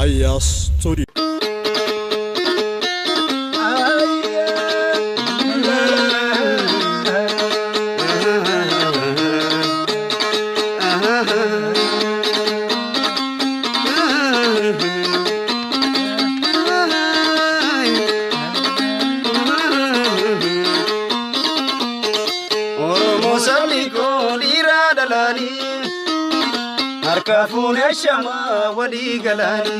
Aya Studio. Harkafun shama wali galani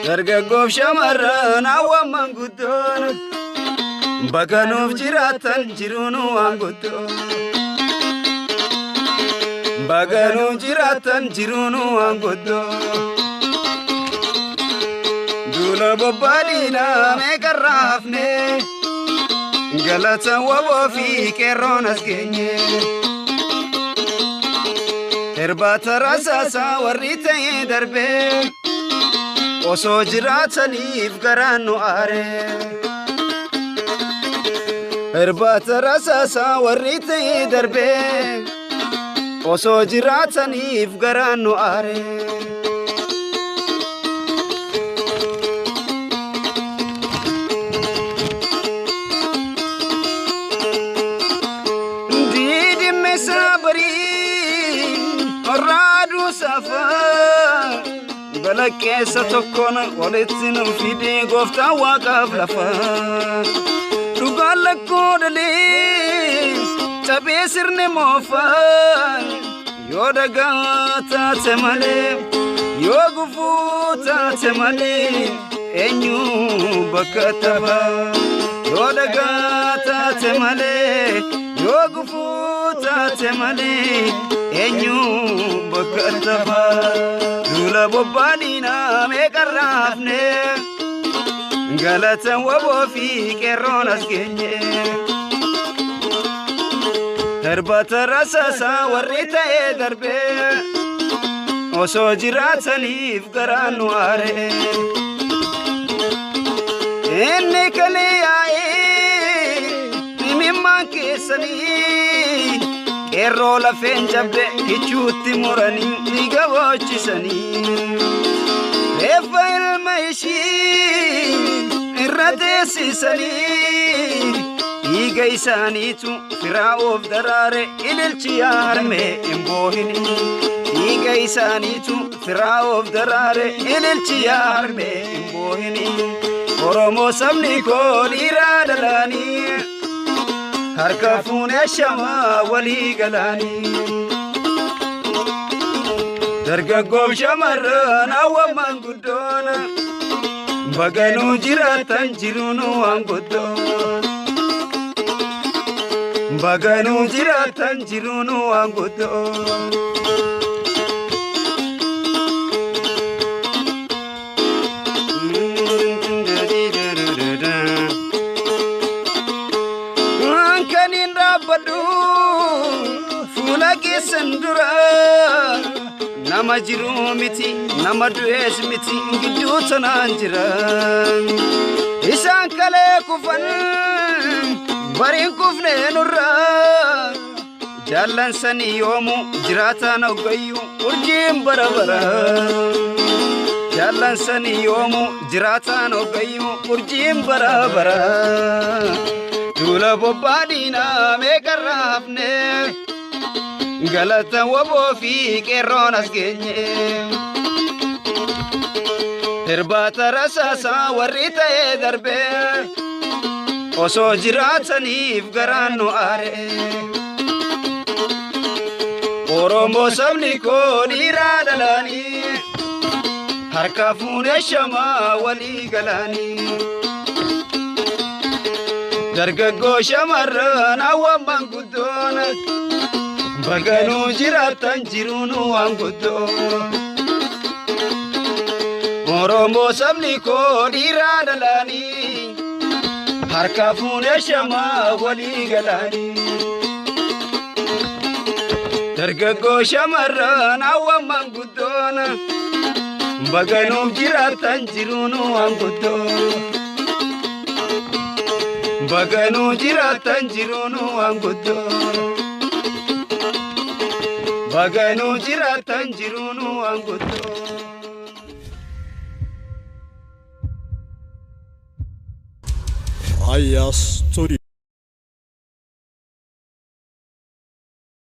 dargaggoof shamarran awwamman guddoon baganuuf jiraatan jiruunu waan guddoo baganuuf jiraatan jiruunu waan guddoo duula bobbaadhiina meeqarraa hafne galata waboo fi qeerroon as geenye Erbata rasasa warri ta'e darbe osoo jiraataniif garaan nu aare Erbata rasasa warri ta'e darbe osoo jiraataniif garaan nu aare Radu safa balakkeessa tokkoon walitti nu fide gooftaa waaqaaf lafa dhugaan lakkoo dalee cabee sirne moofaa yoo dagaa taate malee yoo gufuu taate malee eenyu bakka taphaa yoo dagaa taate malee yoo gufuu taate malee eenyu bakka taphaa duula bobbaadhiina meeqarraa hafne galata waboo fi qeerroon as geenye Erbata rasasa warri ta'e darbe osoo jiraataniif garaan nu aare inni kalee yaa'ee himimmaan keessanii Qeerroo lafeen jabde kichuutti muranii dhiiga boochisanii reeffa ilma ishii irra teessisanii dhiiga isaaniitu firaa of daraare ililchi yaarme hin boohini dhiiga isaaniitu firaa of daraare ililchi yaarme hin boohini Oromoo sabni koo dhiiraa dhalaanii Harkafun shama wali galani dargaggoof shamarran awwamman guddoon baganuu jiraatan jiruunu waan guddoo baganuu jiraatan jiruunu waan guddoo Sandura nama jiru miti nama du'es miti gidduu tanaan jira isaan kalee kufan bariin kufne nurra jaallan sanii yoomu jiraataan oggayyu urjiin barabara jaallan sanii yoomu jiraataan oggayyu urjiin barabara duula bobbaadhiina meeqarraa hafne galata waboo fi qeerroon as geenye Erbata rasasa warri ta'e darbe osoo jiraataniif garaan nu aare Oromoo sabni koo dhiiraa dhalaanii harkafun shama wali galanii dargaggoo shamarran awwamman guddoon baganuu jiraatan jiruunu waan guddoo Oromoo sabni koo dhiiraa dhalaanii harkafun shama wali galanii dargaggoo shamarran awwamman guddoon baganuuf jiraatan jiruunu waan guddoo baganuu jiraatan jiruunu waan guddoo Baganuu jiraatan jiruunu waan guddoo. Aya Studio.